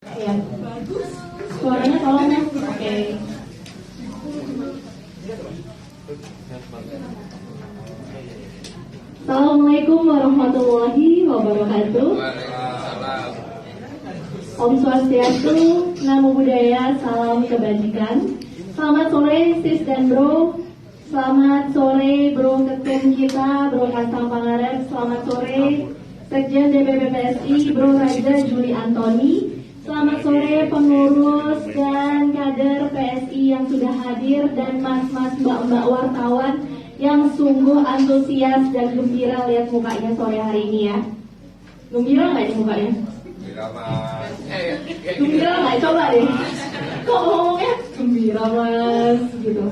Ya, suaranya tolong ya. Oke. Assalamualaikum warahmatullahi wabarakatuh. Om Swastiastu, Namo Buddhaya, salam kebajikan. Selamat sore sis dan bro. Selamat sore bro ketum kita, bro Kastam Pangarep. Selamat sore Sekjen DPP PSI, bro Raja Juli Antoni. Selamat sore pengurus dan kader PSI yang sudah hadir dan mas-mas mbak-mbak wartawan yang sungguh antusias dan gembira lihat mukanya sore hari ini ya. Gembira nggak ini mukanya? Gembira mas. Gembira nggak? Coba deh. Kok ngomongnya gembira mas gitu?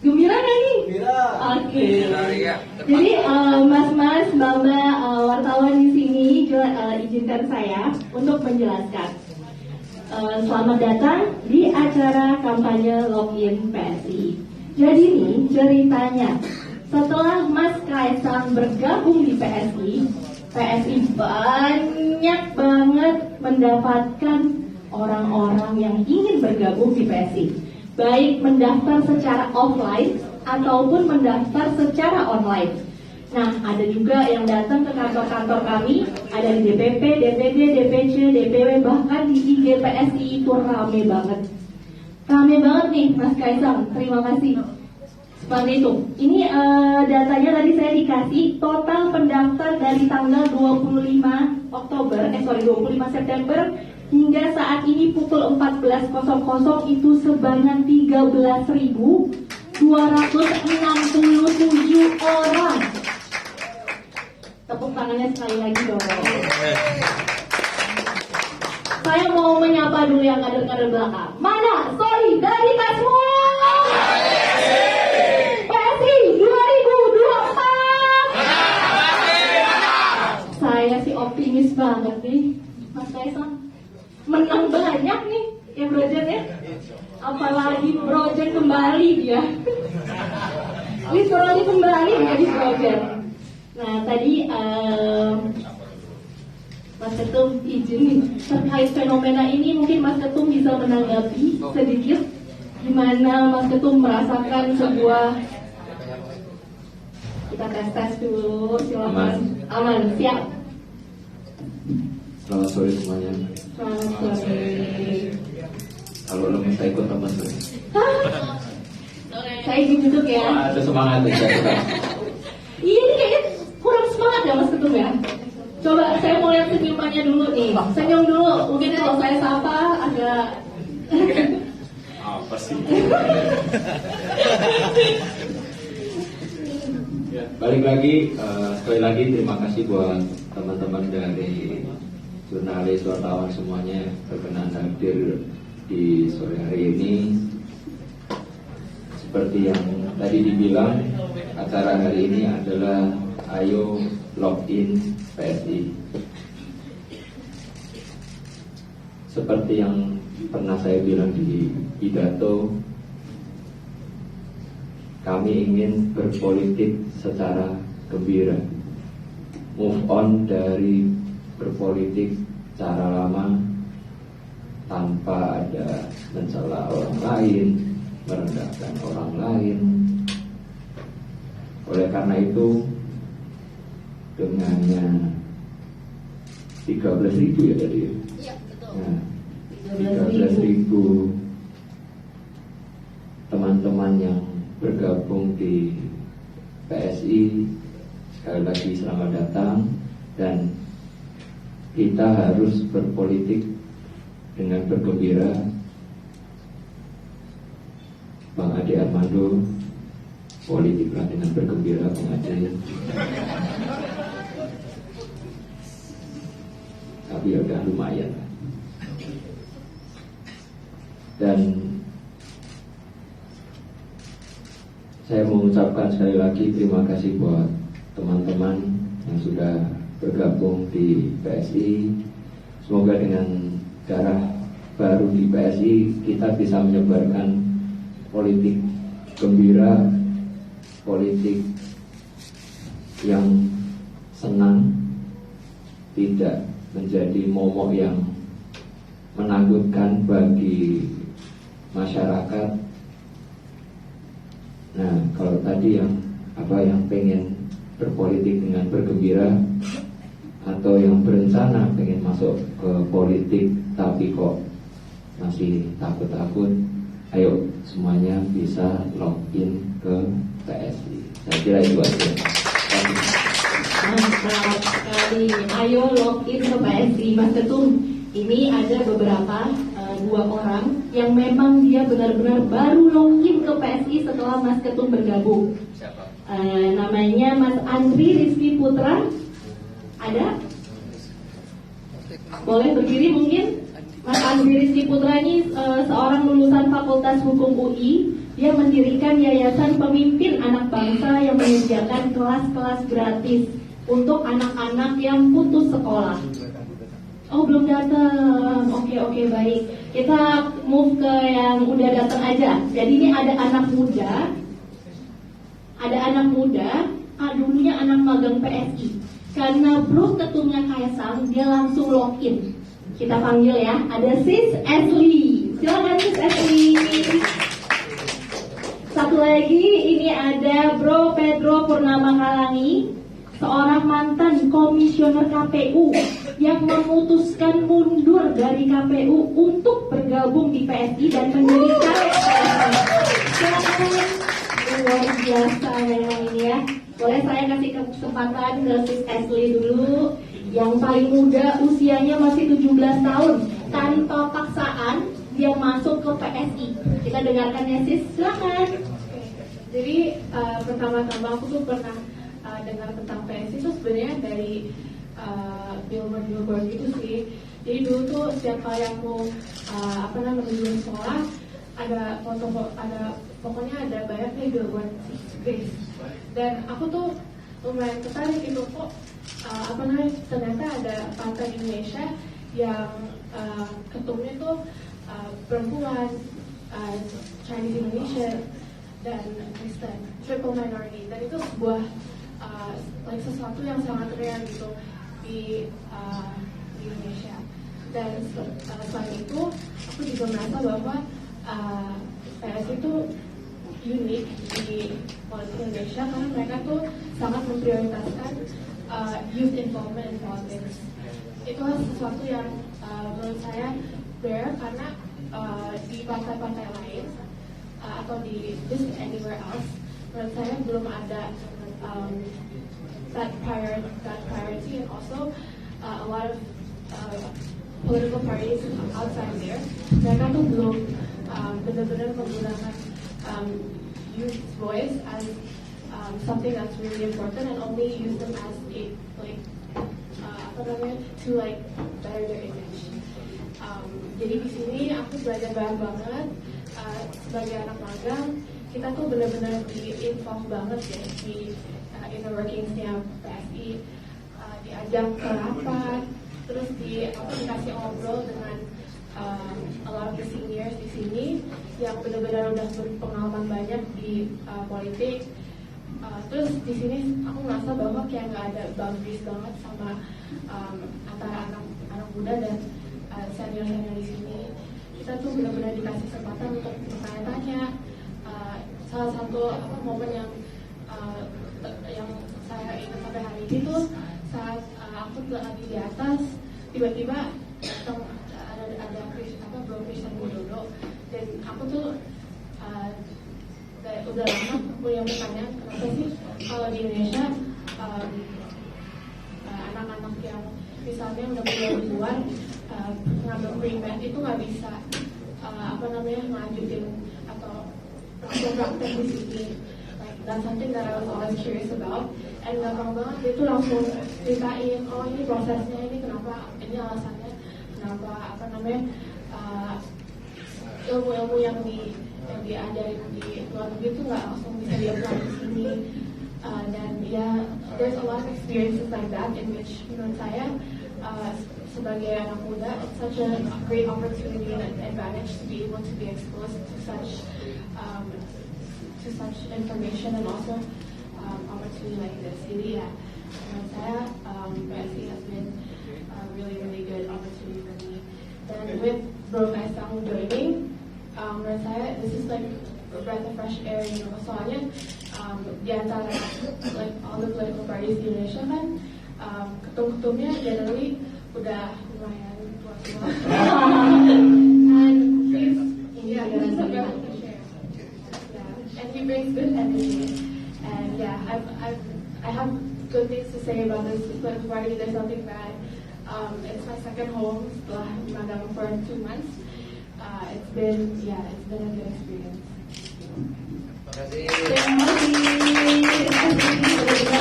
Gembira nggak nih? Gembira. Oke. Jadi mas-mas, mbak-mbak wartawan di sini izinkan saya untuk menjelaskan. Selamat datang di acara kampanye Login PSI. Jadi nih ceritanya, setelah Mas Kaisang bergabung di PSI, PSI banyak banget mendapatkan orang-orang yang ingin bergabung di PSI, baik mendaftar secara offline ataupun mendaftar secara online. Nah, ada juga yang datang ke kantor-kantor kami, ada di DPP, DPD, DPC, DPW, bahkan di IG PSI itu rame banget. Rame banget nih Mas Kaisang, terima kasih. Seperti itu. Ini datanya tadi saya dikasih, total pendaftar dari tanggal 25 September hingga saat ini pukul 14.00 itu sebanyak 13.267 orang. Tepuk tangannya sekali lagi dong. Saya mau menyapa dulu yang kader-kader belakang. Mana? Solidaritas semua. PSI 2024. Saya sih optimis banget nih, Mas Kaisang. Menang banyak nih ya Brojen ya. Apalagi Brojen kembali dia. Literally kembali menjadi Brojen. Nah tadi Mas Ketum izin nih terkait fenomena ini, mungkin Mas Ketum bisa menanggapi sedikit gimana Mas Ketum merasakan sebuah, kita tes dulu, silakan. Aman, siap. Selamat sore semuanya. Selamat sore. Kalau lo minta ikut teman tuh. Saya duduk ya. Ada semangat ya. Ini kayaknya kurang semangat ya Mas Ketum ya. Coba saya mau lihat senyumannya dulu nih. Senyum dulu. Mungkin kalau saya sapa agak Apa sih? Balik lagi, sekali lagi terima kasih buat teman-teman dari jurnalis, wartawan semuanya yang berkenan hadir di sore hari ini. Seperti yang tadi dibilang, acara hari ini adalah Ayo Login PSI. Seperti yang pernah saya bilang di pidato, kami ingin berpolitik secara gembira, move on dari berpolitik cara lama tanpa ada mencela orang lain, merendahkan orang lain. Oleh karena itu, dengannya 13.000 ya tadi ya? Iya, betul. Nah, 13.000 teman-teman yang bergabung di PSI, sekali lagi selamat datang. Dan kita harus berpolitik dengan bergembira. Bang Ade Armando, politiklah dengan bergembira, Bang Ade. Tapi ya udah lumayan. Dan saya mengucapkan sekali lagi terima kasih buat teman-teman yang sudah bergabung di PSI. Semoga dengan darah baru di PSI kita bisa menyebarkan politik gembira, politik yang senang, tidak menjadi momok yang menakutkan bagi masyarakat. Nah, kalau tadi yang pengen berpolitik dengan bergembira, atau yang berencana pengen masuk ke politik tapi kok masih takut-takut, ayo semuanya bisa login ke PSI. Saya kira itu aja. Mantap sekali. Ayo login ke PSI, Mas Ketum. Ini ada beberapa dua orang yang memang dia benar-benar baru login ke PSI setelah Mas Ketum bergabung. Siapa? Namanya Mas Andri Rizky Putra. Ada? Boleh berdiri mungkin? Mas Andri Rizky Putra ini seorang lulusan Fakultas Hukum UI. Dia mendirikan Yayasan Pemimpin Anak Bangsa yang menyediakan kelas-kelas gratis untuk anak-anak yang putus sekolah. Oh, belum datang. Oke, baik. Kita move ke yang udah datang aja. Jadi ini ada anak muda. Dulunya anak magang PSI. Karena bro ketumnya Kaisang, dia langsung login. Kita panggil ya. Ada Sis Ashley. Silakan Sis Ashley. Satu lagi, ini ada Bro Pedro Purnama Kalangi, seorang mantan komisioner KPU yang memutuskan mundur dari KPU untuk bergabung di PSI dan mendirikan PSI. Luar biasa memang ini ya. Boleh saya kasih kesempatan ke Sis Ashley dulu, yang paling muda, usianya masih 17 tahun, tanpa paksaan dia masuk ke PSI. Kita dengarkan ya Sis, silakan. Jadi pertama-tama aku tuh pernah dengar tentang PSI itu sebenarnya dari billboard gitu sih. Jadi dulu tuh setiap kali aku menuju sekolah ada pokoknya ada banyak nih billboard guys. Dan aku tuh lumayan tertarik gitu kok ternyata ada partai Indonesia yang ketumnya tuh perempuan, Chinese Indonesian dan Kristen, triple minority, dan itu sebuah sesuatu yang sangat rare gitu di Indonesia. Dan selain itu aku juga merasa bahwa PSI itu unik di politik Indonesia karena mereka tuh sangat memprioritaskan youth involvement in politics. Itu sesuatu yang menurut saya rare karena di partai-partai lain atau di just anywhere else, menurut saya belum ada that priority, and also a lot of political parties outside there, mereka tuh belum benar-benar menggunakan youth voice as something that's really important and only use them as a to better their image. Jadi di sini aku belajar banyak banget. Sebagai anak magang, kita tuh benar-benar di-involve banget ya di inner workingsnya PSI, diajak ke rapat, terus dikasih ngobrol dengan a lot of the seniors di sini yang benar-benar udah berpengalaman banyak di politik. Terus di sini aku merasa bahwa kayak nggak ada boundaries banget sama antara anak muda dan senior-senior di sini. Kita tuh benar-benar dikasih kesempatan untuk bertanya-tanya. Salah satu momen yang saya ingat sampai hari ini tuh saat aku lagi di atas, tiba-tiba ada Bro Christian Widodo, dan aku tuh udah lama punya bertanya kenapa sih kalau di Indonesia anak-anak yang misalnya udah kuliah di luar ngambil pre-med itu nggak bisa ngajutin atau praktek di sini. That's something that I was always curious about. And gampang banget dia tuh langsung ceritain, oh ini prosesnya, ini kenapa, ini alasannya kenapa ilmu-ilmu yang diajarin di luar negeri itu nggak langsung bisa di-apply di sini. Dan there's a lot of experiences like that in which menurut saya sebagai anak muda, it's such a great opportunity and advantage to be able to be exposed to such information and also opportunity like this. Jadi ya, menurut saya PSI has been a really good opportunity for me. Dan with Bro Kaisang joining, menurut saya this is like a breath of fresh air, you know. Soalnya di antara like all the political parties di Indonesia kan ketum-ketumnya generally udah lumayan tua-tua. And he's a breath of fresh air. Yeah, and he brings good energy. And yeah, I have good things to say about this political party. There's nothing bad. It's my second home setelah magang for 2 months. It's been a good experience. Terima kasih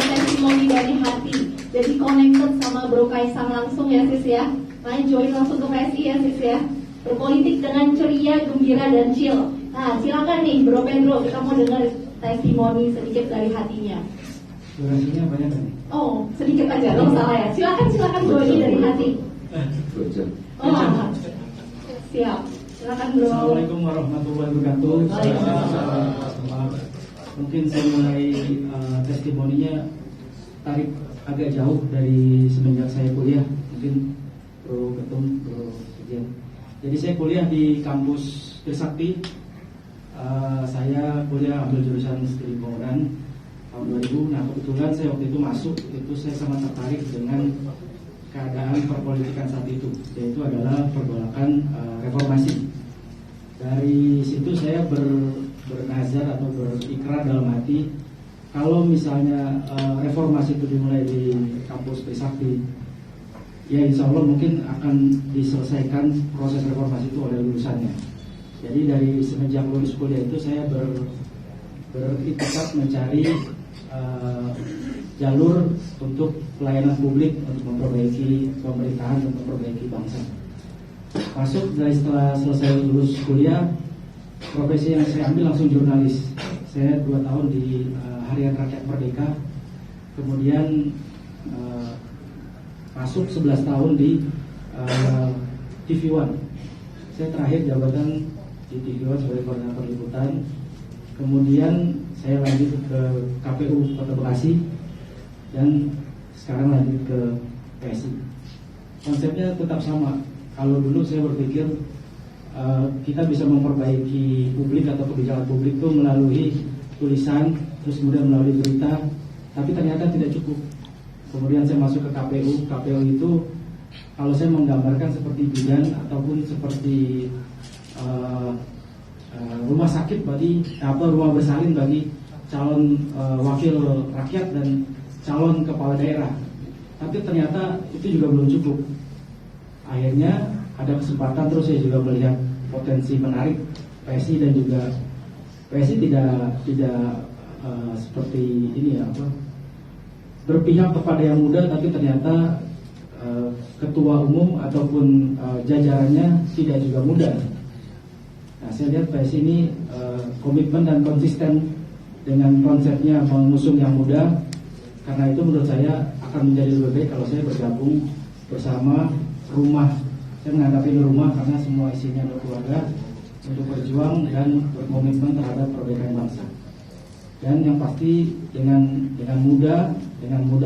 testimoni dari hati. Jadi connected sama Bro Kaisang langsung ya sis ya. Main join langsung ke PSI ya sis ya. Berpolitik dengan ceria, gembira dan chill. Nah silakan nih Bro Pedro, kita mau dengar testimoni sedikit dari hatinya. Durasinya banyak kan? Oh, sedikit aja, lo salah ya. Silakan Bro, ini dari hati. Oh, siap. Silakan Bro. Assalamualaikum warahmatullahi wabarakatuh. Mungkin saya mulai testimoninya tarik agak jauh dari semenjak saya kuliah. Mungkin Bro Ketum, Bro Sejen. Jadi saya kuliah di kampus Trisakti. Saya kuliah ambil jurusan studi bangunan tahun 2000. Nah kebetulan saya waktu itu masuk, itu saya sangat tertarik dengan keadaan perpolitikan saat itu, yaitu adalah pergolakan reformasi. Dari situ saya bernazar atau berikrar dalam hati, kalau misalnya reformasi itu dimulai di kampus Trisakti, ya insya Allah mungkin akan diselesaikan proses reformasi itu oleh lulusannya. Jadi dari semenjak lulus kuliah itu saya beriktikad mencari jalur untuk pelayanan publik, untuk memperbaiki pemerintahan dan memperbaiki bangsa. Masuk dari setelah selesai lulus kuliah, profesi yang saya ambil langsung jurnalis. Saya 2 tahun di Harian Rakyat Merdeka, kemudian masuk 11 tahun di TV One. Saya terakhir jabatan di TV One sebagai koordinator liputan. Kemudian saya lanjut ke KPU Kota Bekasi dan sekarang lanjut ke PSI. Konsepnya tetap sama. Kalau dulu saya berpikir kita bisa memperbaiki publik atau kebijakan publik itu melalui tulisan, terus kemudian melalui berita, tapi ternyata tidak cukup. Kemudian saya masuk ke KPU. KPU itu kalau saya menggambarkan seperti bidan ataupun seperti rumah sakit bagi rumah bersalin bagi calon wakil rakyat dan calon kepala daerah. Tapi ternyata itu juga belum cukup. Akhirnya ada kesempatan, terus saya juga melihat potensi menarik PSI dan juga PSI tidak seperti ini ya, berpihak kepada yang muda, tapi ternyata ketua umum ataupun jajarannya tidak juga muda. Nah, saya lihat PSI ini komitmen dan konsisten dengan konsepnya mengusung yang muda. Karena itu menurut saya akan menjadi lebih baik kalau saya bergabung bersama rumah. Saya menganggap ini rumah karena semua isinya adalah keluarga, untuk berjuang dan berkomitmen terhadap perbaikan bangsa. Dan yang pasti dengan muda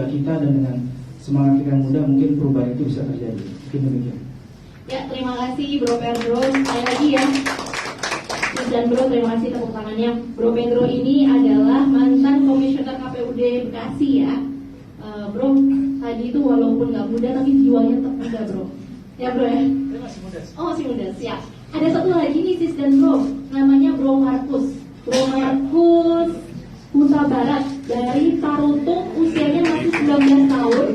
kita dan dengan semangat kita yang muda, mungkin perubahan itu bisa terjadi. Mungkin demikian. Ya, terima kasih Bro Pedro. Sekali lagi ya. Dan Bro, terima kasih tepuk tangannya. Bro Pedro ini adalah mantan komisioner KPUD Bekasi ya. Bro, tadi itu walaupun nggak muda tapi jiwanya tetap muda Bro. Ya Bro ya? Masih muda. Oh masih muda, siap. Ada satu lagi nih sis dan Bro, namanya Bro Markus. Bro Markus Huta Barat dari Tarutung, usianya masih 19 tahun.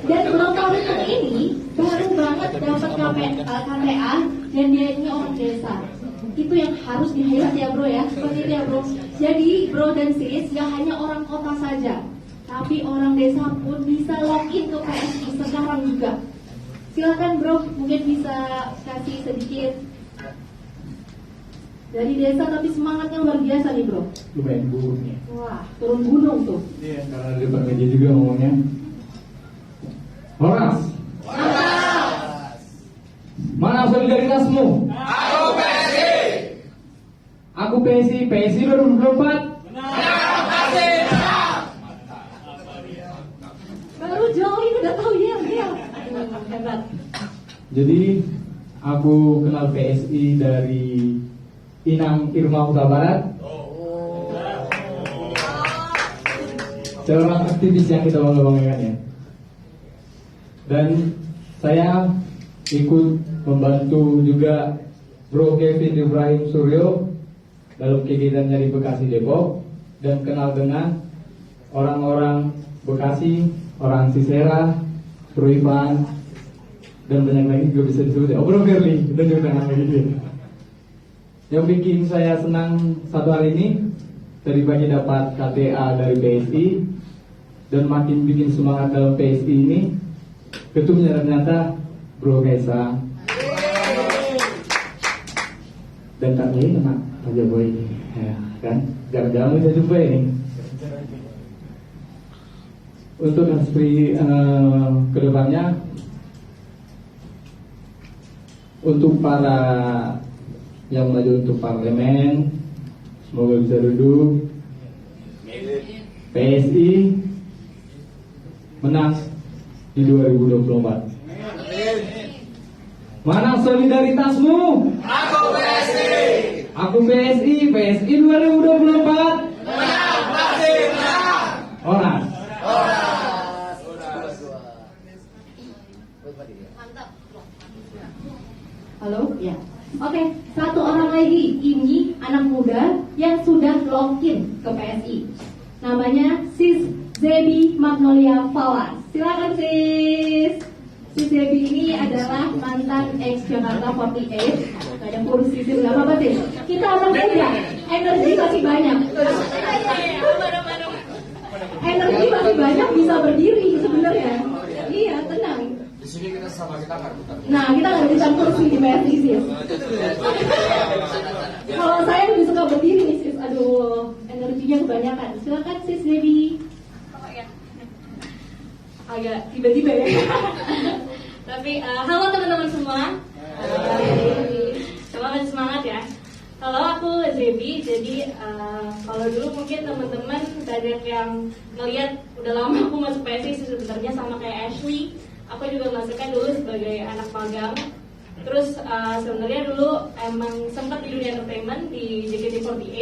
Dan Bro Tarutung ini baru banget dapat KTA dan dia ini orang desa. Itu yang harus di-highlight ya Bro ya, seperti itu ya Bro. Jadi Bro dan sis gak hanya orang kota saja, tapi orang desa pun bisa login ke PSI sekarang juga. Silakan Bro, mungkin bisa kasih sedikit dari desa tapi semangatnya luar biasa nih Bro. Lumayan buruknya. Wah, turun gunung tuh. Iya, karena di depan meja juga ngomongnya. Horas, mana solidaritasmu? Aku PSI 2024. Baru jauh ini udah tahu ya Hebat. Jadi aku kenal PSI dari Inang Irma Huta Barat. Seorang aktivis yang kita bangga-banggakan ya. Dan saya ikut membantu juga Bro Kevin Ibrahim Suryo dalam kegiatannya di Bekasi Depok, dan kenal dengan orang-orang Bekasi, orang Sisera, Bro Ivan, dan banyak lagi juga bisa disebut ya. Bro Gerli, dan juga dengan lagi. Yang bikin saya senang satu hari ini, tadi pagi dapat KTA dari PSI, dan makin bikin semangat dalam PSI ini, ketumnya ternyata Bro Kaisang dan Kak Boy, enak aja Boy, ya kan? Jarang-jarang bisa jumpa ini. Untuk aspirasi kedepannya, untuk para yang maju untuk parlemen, semoga bisa duduk. PSI menang di 2024. Mana solidaritasmu? Aku PSI. Aku PSI, PSI 2024. Menang, pasti menang. Orang. Halo, ya. Oke, satu orang lagi, ini anak muda yang sudah login ke PSI. Namanya Sis Zebi Magnolia Fawaz. Silakan Sis. Sis Zebi ini adalah mantan ex Jakarta 48. Gak ada kursi sih, gak apa-apa sih. Kita anak muda, energi masih banyak. Energi masih banyak, bisa berdiri sebenarnya. Iya, tenang. Di sini kita sama kita kan. Nah, kita nggak bisa kursi di PSI Sis. Kalau saya lebih suka berdiri nih Sis. Aduh, energinya kebanyakan. Silakan Sis Debbie. Agak tiba-tiba ya. Tapi halo teman-teman semua. Semangat ya. Kalau aku Zebi, jadi kalau dulu mungkin teman-teman banyak yang ngelihat udah lama aku masuk PSI sebenarnya sama kayak Ashley. Aku juga masukkan dulu sebagai anak magang. Terus sebenarnya dulu emang sempat di dunia entertainment di JKT48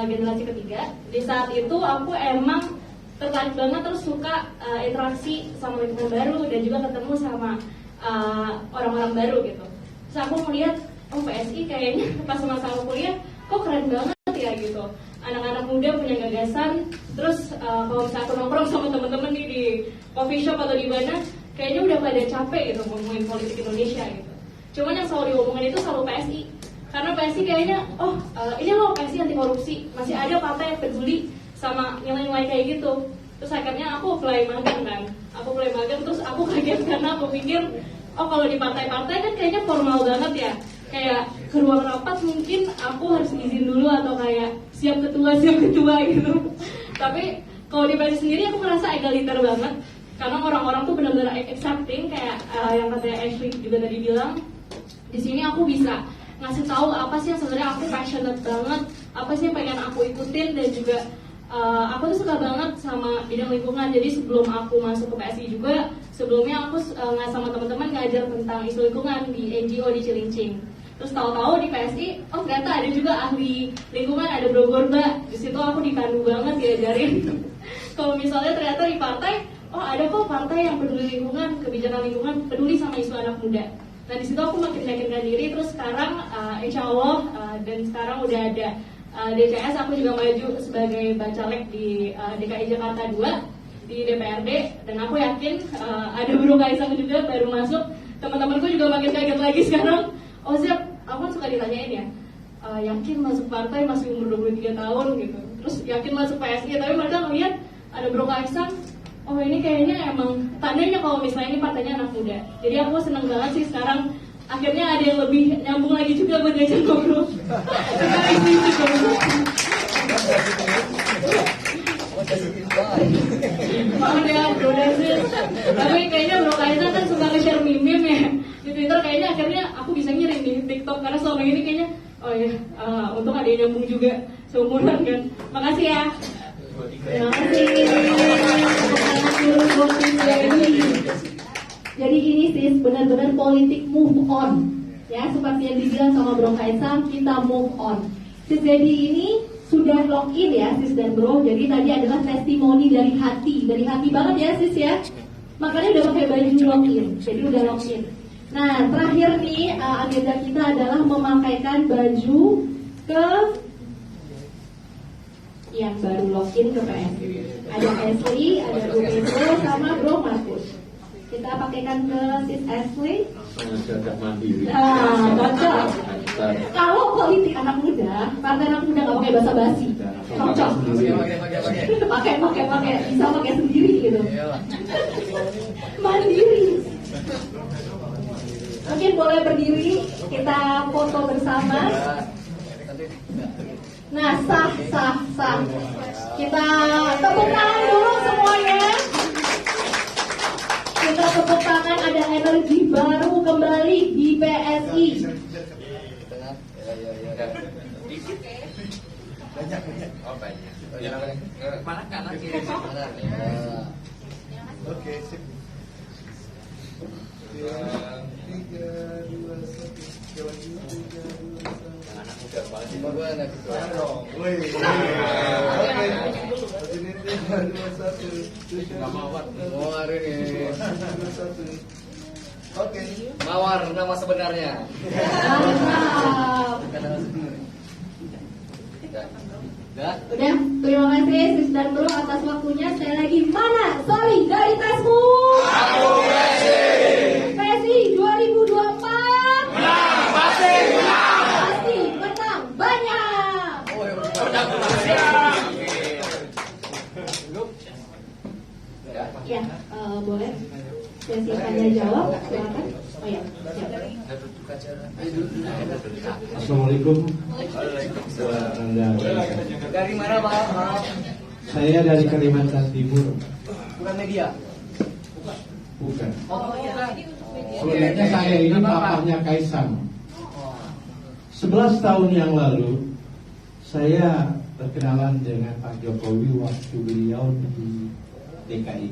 generasi ketiga. Di saat itu aku emang tertarik banget, terus suka interaksi sama lingkungan baru dan juga ketemu sama orang-orang baru gitu. Terus aku melihat oh PSI kayaknya pas masa aku kuliah kok keren banget ya gitu. Anak-anak muda punya gagasan. Terus kalau misalnya aku nongkrong sama temen-temen nih di coffee shop atau di mana, kayaknya udah pada capek gitu ngomongin politik Indonesia gitu. Cuman yang selalu diomongin itu selalu PSI. Karena PSI kayaknya, ini loh PSI anti korupsi. Masih ada partai yang peduli sama nilai-nilai kayak gitu. Terus akhirnya aku apply magang kan. Terus aku kaget karena aku pikir, kalau di partai-partai kan kayaknya formal banget ya. Kayak ke ruang rapat mungkin aku harus izin dulu atau kayak siap ketua gitu. Tapi kalau di PSI sendiri aku merasa egaliter banget. Karena orang-orang tuh benar-benar accepting kayak yang katanya Ashley juga tadi bilang. Di sini aku bisa ngasih tahu apa sih yang sebenarnya aku passionate banget, apa sih yang pengen aku ikutin, dan juga aku tuh suka banget sama bidang lingkungan. Jadi sebelum aku masuk ke PSI juga, sebelumnya aku sama teman-teman ngajar tentang isu lingkungan di NGO di Cilincing. Terus tahu-tahu di PSI, ternyata ada juga ahli lingkungan, ada Bro Gorba. Di situ aku dipandu banget diajarin. Kalau misalnya ternyata di partai, ada kok partai yang peduli lingkungan, kebijakan lingkungan, peduli sama isu anak muda. Nah di situ aku makin meyakinkan diri. Terus sekarang, insya Allah, dan sekarang udah ada DCS, aku juga maju sebagai bacalek di DKI Jakarta 2 di DPRD, dan aku yakin ada Bro Kaisang juga baru masuk. Teman-temanku juga makin kaget lagi sekarang. Zep, aku kan suka ditanyain ya, yakin masuk partai masih umur 23 tahun gitu. Terus yakin masuk PSI, tapi mereka ngeliat ada Bro Kaisang. Ini kayaknya emang tandanya kalau misalnya ini partainya anak muda. Jadi aku seneng banget sih sekarang akhirnya ada yang lebih nyambung lagi juga buat diajak ngobrol. Maaf ya Bro Dasis. Tapi kayaknya Bro Kaisang kan suka nge-share meme ya di Twitter. Kayaknya akhirnya aku bisa ngirim di TikTok, karena selama ini kayaknya untung ada yang nyambung juga seumuran kan. Makasih ya. Terima kasih. Jadi ini sis benar-benar politik move on. Ya, seperti yang dibilang sama Bro Kaisang, kita move on. Sis Dedi ini sudah login ya sis dan bro. Jadi tadi adalah testimoni dari hati banget ya sis ya. Makanya udah pakai baju login, jadi udah login. Nah terakhir nih agenda kita adalah memakaikan baju ke yang baru login ke PSI. Ada Ashley, ada Bro Pedro sama Bro Markus. Kita pakaikan ke sis Ashley. Langsung aja mandiri. Nah, cocok. Kalau politik anak muda, partai anak muda nggak pakai basa-basi, cocok. Pakai, bisa pakai sendiri gitu. Mandiri. Mungkin boleh berdiri, kita foto bersama. Nah, sah. Kita tepuk tangan dulu semuanya. Kita tepuk tangan, ada energi baru kembali di PSI. Mana kanan kiri? Oke, sip. 3, 2, 1. Anak muda banget sih. Mana dong. Woi. Oke. 3, 2, 1. Mawar ini. 2, 1. Oke. Mawar nama sebenarnya. Mantap. Udah, terima kasih sis dan bro atas waktunya. Sekali lagi, mana solidaritasmu? PSI 2024 menang, pasti menang banyak. Ya, boleh. Sesi tanya jawab, silakan. Oh ya, siap. Assalamualaikum. Dari mana Pak? Saya dari Kalimantan Timur. Bukan media. Bukan. Oh iya. Sebenarnya saya ini bapaknya Kaisang. 11 tahun yang lalu saya berkenalan dengan Pak Jokowi waktu beliau di DKI.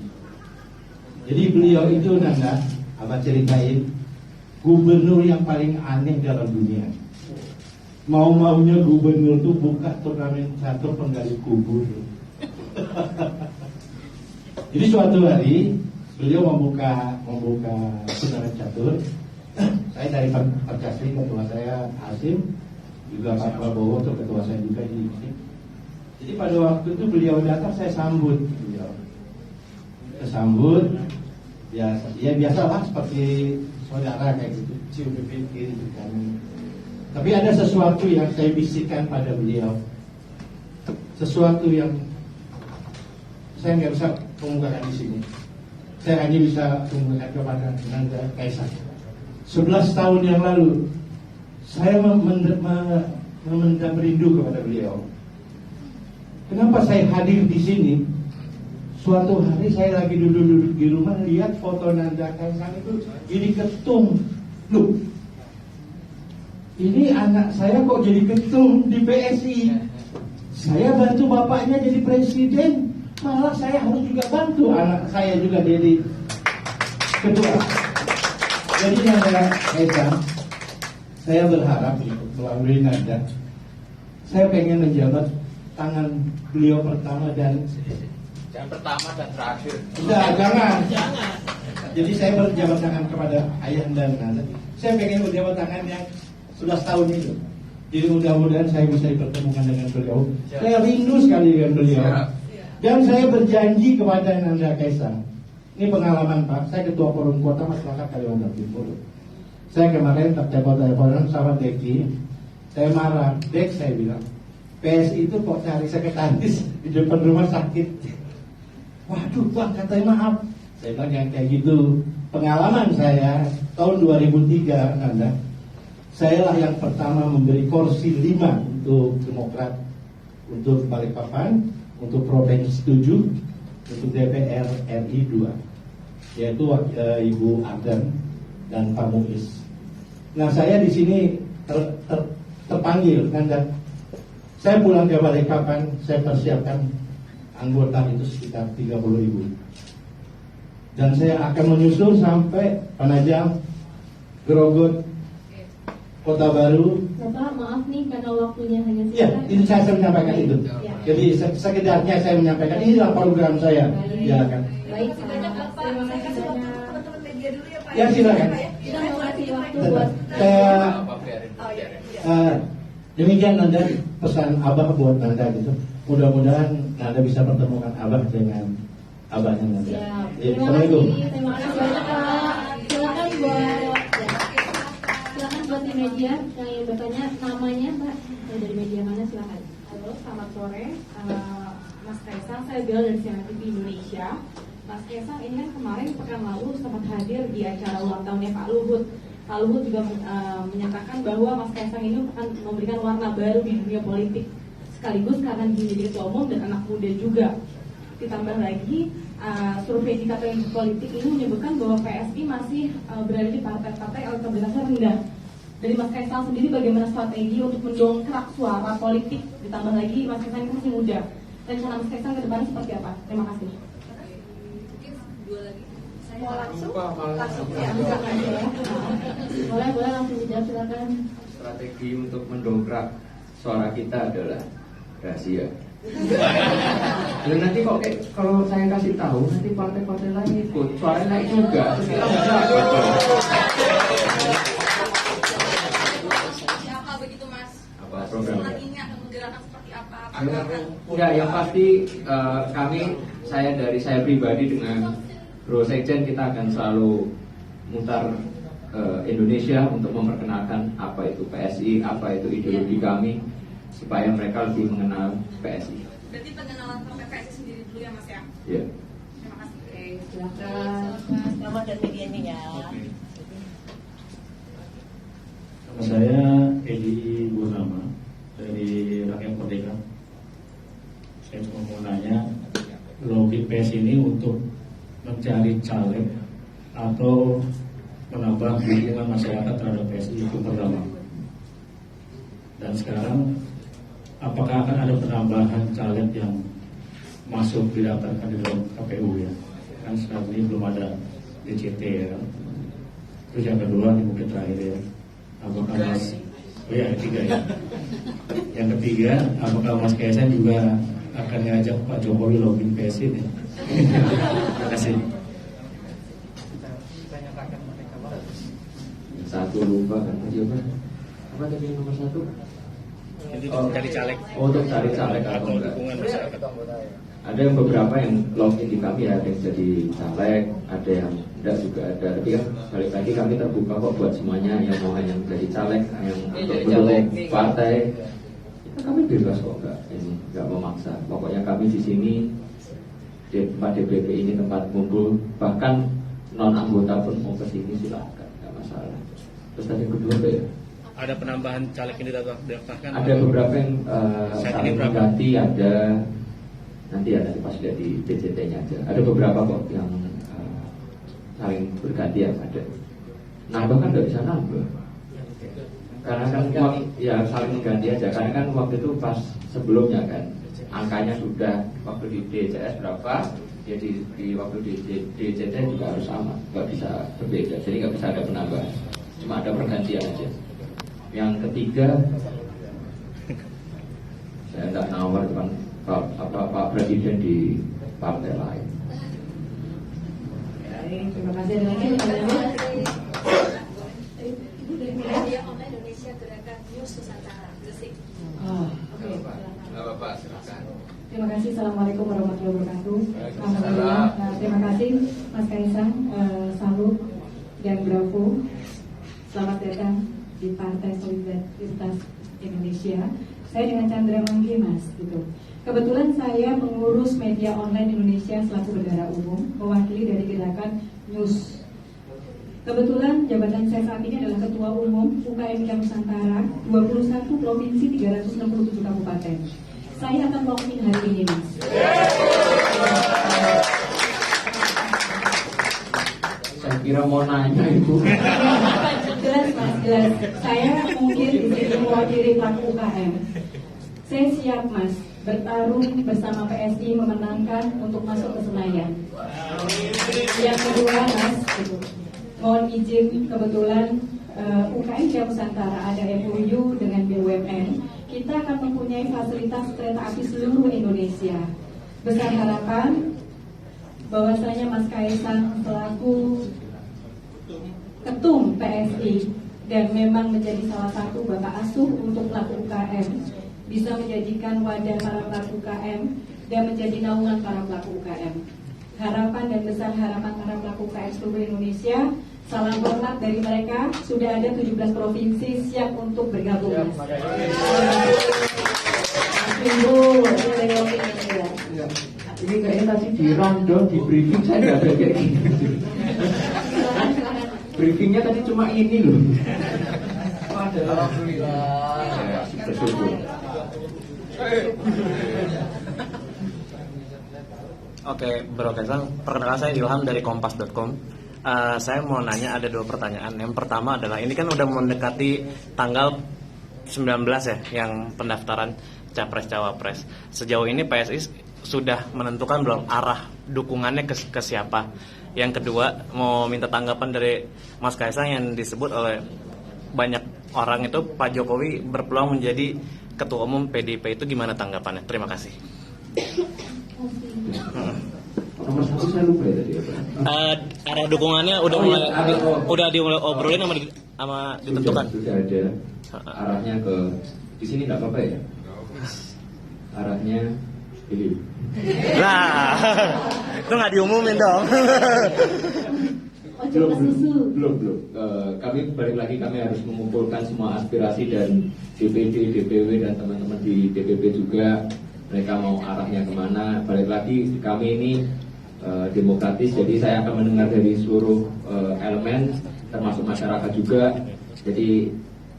Jadi beliau itu Nanda, abang ceritain, gubernur yang paling aneh dalam dunia. Mau-maunya gubernur tuh buka turnamen catur penggali kubur. Jadi suatu hari beliau membuka turnamen catur. Saya dari Perkasih, ketua saya Hasim, juga Pak Prabowo, ketua saya juga di sini. Jadi pada waktu itu beliau datang, saya sambut beliau. Sambut, ya biasalah seperti saudara kayak gitu, cium pipi kiri kanan. Tapi ada sesuatu yang saya bisikkan pada beliau, sesuatu yang saya nggak bisa mengungkapkan di sini. Saya hanya bisa mengungkapkan kepada Nanda Kaisang. 11 tahun yang lalu saya memendam rindu kepada beliau. Kenapa saya hadir di sini? Suatu hari saya lagi duduk di rumah, lihat foto Nanda Kaisang itu jadi ketum. Loh, ini anak saya kok jadi ketum di PSI. Saya bantu bapaknya jadi presiden, malah saya harus juga bantu anak saya juga jadi ketua. Jadi Nanda Kaisang, saya berharap melalui Nanda, saya pengen menjabat tangan beliau pertama dan Yang pertama dan terakhir. jangan. Jadi saya berjabat tangan kepada ayah dan Nanda. Saya pengen berjabat tangan yang 11 tahun itu. Jadi mudah-mudahan saya bisa dipertemukan dengan beliau. Saya rindu sekali dengan beliau. Dan saya berjanji kepada Nanda Kaisang. Ini pengalaman Pak, saya ketua forum kota masyarakat Kalimantan Timur. Saya kemarin telepon sama Deki. Saya marah, Dek saya bilang, PSI itu kok cari sekretaris di depan rumah sakit. Waduh Bang, katanya maaf. Saya bilang yang kayak gitu. Pengalaman saya tahun 2003 Nanda, saya lah yang pertama memberi kursi 5 untuk Demokrat, untuk Balikpapan, untuk Provinsi 7, untuk DPR RI 2, yaitu Ibu Ardan dan Pak Muiz. Nah saya di sini terpanggil Nanda. Saya pulang ke Balikpapan, saya persiapkan anggota itu sekitar 30.000. Dan saya akan menyusul sampai Penajam, Grogot, Kota Baru. Bapak, maaf nih karena waktunya hanya Ya, sebentar. itu saya menyampaikan itu. Ya. Jadi sekedarnya saya menyampaikan inilah program saya. Silakan. Baik, Banyak Bapak, terima saya kasih kasih waktu banyak. teman-teman media dulu ya Pak. Ya, silakan. Kita mau kasih waktu buat Saya Oh iya. demikian Nanda pesan Abah buat Nanda gitu. Mudah-mudahan Nanda bisa pertemukan Abah dengan Abahnya Nanda. Siap. Ya, Terima Assalamualaikum. kasih banyak Pak. Silakan buat di media yang ingin bertanya namanya Pak. Dari media mana silakan. Halo, selamat sore, Mas Kaisang. Saya Bel dari CNN TV Indonesia. Mas Kaisang, ini kan kemarin pekan lalu sempat hadir di acara ulang tahunnya Pak Luhut. Pak Luhut juga menyatakan bahwa Mas Kaisang ini akan memberikan warna baru di dunia politik, sekaligus karena menjadi ketua umum dan anak muda juga. Ditambah lagi survei indikator politik ini menyebutkan bahwa PSI masih berada di partai-partai elektabilitasnya rendah. Dari Mas Kaisang sendiri bagaimana strategi untuk mendongkrak suara politik, ditambah lagi Mas Kaisang ini masih muda. Rencana Mas Kaisang ke depan seperti apa? Terima kasih. Mau langsung? langsung ya. Boleh langsung dijawab silakan. Strategi untuk mendongkrak suara kita adalah rahasia. Dan nanti kok kalau saya kasih tahu nanti partai-partai lain ikut suaranya naik juga. Terus kita nggak dapat. Siapa begitu Mas? Apa program? Setelah ini akan menggerakkan seperti apa? Ya, yang pasti saya pribadi dengan Bro Sekjen kita akan selalu mutar Indonesia untuk memperkenalkan apa itu PSI, apa itu ideologi kami, supaya mereka lebih mengenal PSI. Berarti pengenalan PSI sendiri dulu ya Mas ya? Ya. Terima kasih. Oke, silakan. Nama dan medianya ya. Nama saya Edi Gurnama dari Rakyat Merdeka. Saya cuma mau nanya, logik PSI ini untuk mencari caleg atau menambah dukungan masyarakat terhadap PSI itu pertama. Dan sekarang apakah akan ada penambahan caleg yang masuk didaftarkan di dalam KPU ya? Kan sekarang ini belum ada DCT ya kan? Terus yang kedua ini mungkin terakhir ya, apakah Mas ketiga ya? Yang ketiga, apakah Mas Kaisang juga akan ngajak Pak Jokowi login PSI ya? Terima kasih. Satu lupa kan tadi apa tadi yang nomor satu? Untuk cari caleg. Oh, untuk cari caleg atau enggak? Dukungan masyarakat. Ada yang beberapa yang login di kami ada yang jadi caleg, ada yang enggak juga ada. Tapi kan balik lagi kami terbuka kok buat semuanya yang mau hanya menjadi caleg, yang untuk mendukung partai. Kami bebas kok enggak memaksa. Pokoknya kami di sini di tempat DPP ini tempat kumpul, bahkan non anggota pun mau ke sini silakan, enggak masalah. Terus tadi kedua ya? Ada penambahan caleg yang didaftarkan? Ada beberapa yang saat saling ini berapa? mengganti, ada nanti pas lihat di DCT-nya aja. Ada beberapa kok yang saling berganti yang ada. Nambah kan nggak bisa nambah. Karena kan ya saling mengganti aja. Karena kan waktu itu pas sebelumnya kan angkanya sudah waktu di DCS berapa, ya di waktu di DCT juga harus sama, nggak bisa berbeda. Jadi nggak bisa ada penambahan. Cuma ada pergantian aja. Yang ketiga, saya tidak nawar depan Pak Presiden di partai lain. Baik, terima kasih. Ada lagi Ibu dari media online Indonesia Gerakan News Nusantara Gresik. Oke. Nggak apa-apa, silakan. Terima kasih. Assalamualaikum warahmatullahi wabarakatuh. Alhamdulillah. Nah, terima kasih Mas Kaisang, Salut dan Bravo. Selamat datang di Partai Solidaritas Indonesia. Saya dengan Chandra Manggi Mas gitu. Kebetulan saya pengurus media online Indonesia selaku bendahara umum, mewakili dari Gerakan News. Kebetulan jabatan saya saat ini adalah Ketua Umum UKM Nusantara 21 Provinsi 367 Kabupaten. Saya akan login hari ini Mas. Saya kira mau nanya Ibu. Jelas Mas, jelas. Saya mungkin di sini mewakili pelaku UKM. Saya siap Mas bertarung bersama PSI memenangkan untuk masuk ke Senayan. Yang kedua, Mas, mohon izin, kebetulan UKM Jaya Nusantara ada MOU dengan BUMN. Kita akan mempunyai fasilitas kereta api seluruh Indonesia. Besar harapan bahwasanya Mas Kaisang selaku ketum PSI dan memang menjadi salah satu bapak asuh untuk pelaku UKM bisa menjadikan wadah para pelaku UKM dan menjadi naungan para pelaku UKM. Harapan dan besar harapan para pelaku UKM seluruh Indonesia. Salam hormat dari mereka. Sudah ada 17 provinsi siap untuk bergabung. Ini kayaknya tadi di rundown, di briefing saya nggak ada kayak gini. Briefingnya tadi cuma ini loh. Alhamdulillah. Bersyukur. Oke, Bro Kaisang, perkenalkan saya Ilham dari kompas.com. Saya mau nanya, ada 2 pertanyaan. Yang pertama adalah, ini kan udah mendekati tanggal 19 ya, yang pendaftaran Capres-Cawapres. Sejauh ini PSI sudah menentukan belum arah dukungannya ke siapa? Yang kedua, mau minta tanggapan dari Mas Kaisang yang disebut oleh banyak orang itu Pak Jokowi berpeluang menjadi Ketua Umum PDIP, itu gimana tanggapannya? Terima kasih. Nomor 1 saya lupa ya tadi apa? Arah dukungannya udah udah diobrolin sama ditentukan. Sudah ada arahnya ke di sini nggak apa-apa ya? Arahnya ini. Nah, itu nggak diumumin dong. Belum. Kami balik lagi, kami harus mengumpulkan semua aspirasi dan DPD, DPW dan teman-teman di DPP juga. Mereka mau arahnya kemana? Balik lagi, kami ini demokratis, jadi saya akan mendengar dari seluruh elemen, termasuk masyarakat juga. Jadi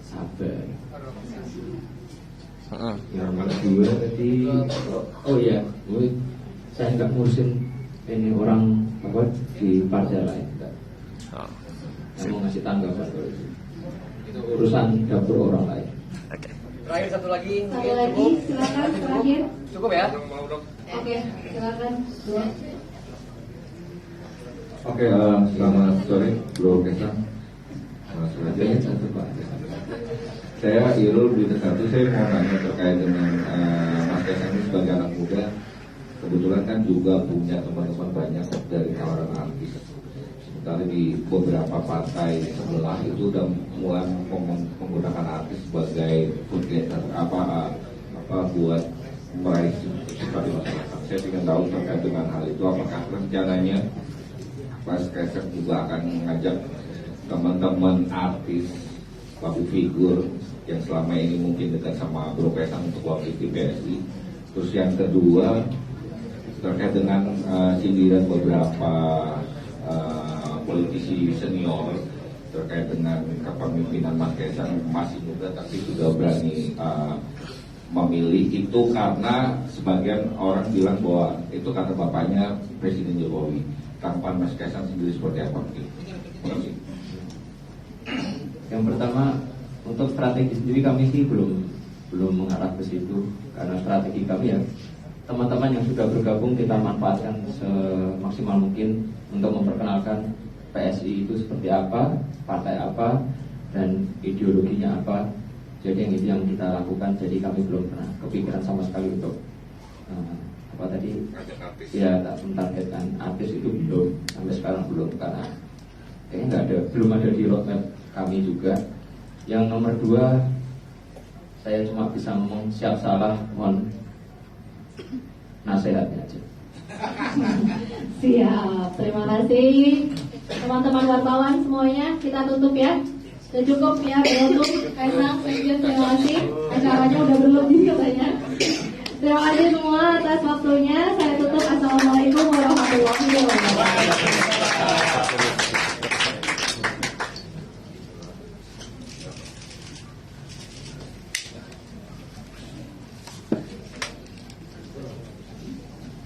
sabar. Yang kedua tadi, oh ya, saya nggak ngurusin ini orang apa di partai lain. Saya mau ngasih tanggapan itu urusan dapur orang lain. Oke. Terakhir satu lagi. Satu lagi, silakan terakhir. Cukup ya? Oke, silakan. Oke, selamat sore, Bro Kaisang. Satu Pak. Saya Irul di satu. Saya mau nanya terkait dengan Mas Kaisang ini sebagai anak muda. Kebetulan kan juga punya teman-teman banyak dari kalangan artis. Sementara di beberapa partai sebelah itu udah mulai menggunakan artis sebagai vote-getter buat meraih simpati masyarakat. Saya ingin tahu terkait dengan hal itu, apakah rencananya Mas Kaisang juga akan mengajak teman-teman artis, public figure yang selama ini mungkin dekat sama Bro Kaisang untuk wakil di PSI. Terus yang kedua terkait dengan sindiran beberapa politisi senior terkait dengan kepemimpinan Mas Kaisang masih muda tapi sudah berani memilih itu karena sebagian orang bilang bahwa itu kata bapaknya Presiden Jokowi. Tanggapan Mas Kaisang sendiri seperti apa? Terima kasih. Yang pertama, untuk strategi sendiri kami sih belum mengarah ke situ, karena strategi kami ya teman-teman yang sudah bergabung kita manfaatkan semaksimal mungkin untuk memperkenalkan PSI itu seperti apa, partai apa, dan ideologinya apa. Jadi yang itu yang kita lakukan. Jadi kami belum pernah kepikiran sama sekali untuk apa tadi? Ya, tak mentargetkan artis itu belum, sampai sekarang belum, karena kayaknya belum ada di roadmap kami juga. Yang nomor 2, saya cuma bisa ngomong siap salah, mohon nasihatnya aja. Siap, terima kasih teman-teman wartawan semuanya. Kita tutup ya. Sudah cukup ya, untuk Kaisang, terima kasih. Acaranya udah berlebih katanya. Terima kasih semua atas waktunya.